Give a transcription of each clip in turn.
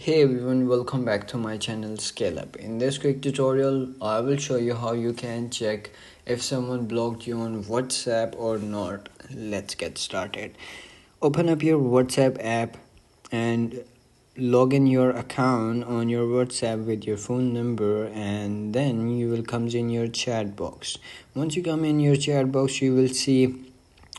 Hey everyone, welcome back to my channel Scale Up. In this quick tutorial, I will show you how you can check if someone blocked you on WhatsApp or not. Let's get started. Open up your WhatsApp app and log in your account on your WhatsApp with your phone number, and then you will come in your chat box. Once you come in your chat box, you will see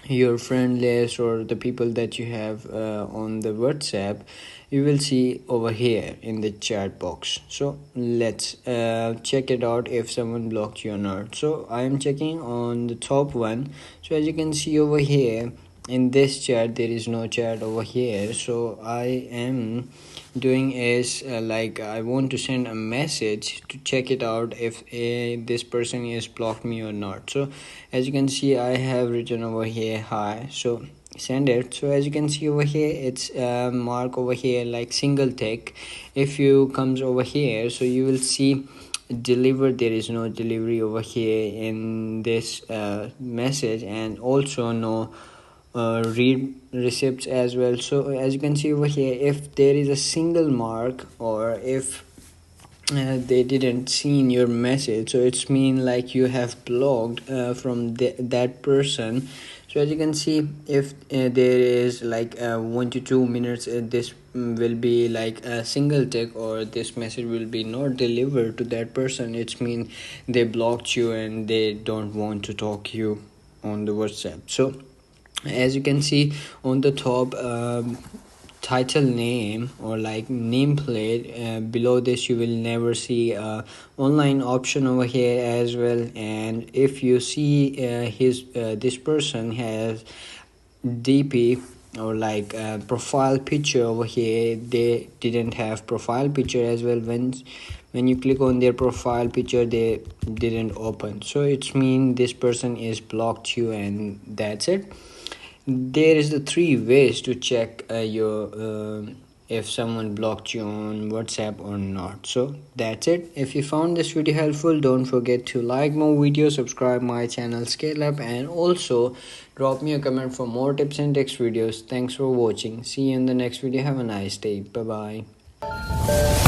your friend list or the people that you have on the WhatsApp. You will see over here in the chat box. So let's check it out if someone blocked you or not. So I am checking on the top one. So as you can see over here in this chat, there is no chat over here. So I am doing is like I want to send a message to check it out if this person is blocked me or not. So as you can see, I have written over here hi, so send it. So as you can see over here, it's mark over here like single tick. If you comes over here, so you will see deliver. There is no delivery over here in this message, and also no read receipts as well. So as you can see over here, if there is a single mark or if they didn't seen your message, so it's mean like you have blocked from that person. So as you can see, if there is like 1 to 2 minutes, this will be like a single tick, or this message will be not delivered to that person. It's mean they blocked you and they don't want to talk you on the WhatsApp. So as you can see on the top, title name or like nameplate, below this you will never see online option over here as well. And if you see this person has DP or like profile picture over here, they didn't have profile picture as well. When you click on their profile picture, they didn't open. So it's mean this person is blocked you, and that's it. There is the 3 ways to check your if someone blocked you on WhatsApp or not. So that's it. If you found this video helpful, don't forget to like more videos, subscribe my channel Scale Up, and also drop me a comment for more tips and tricks videos. Thanks for watching. See you in the next video. Have a nice day. Bye bye.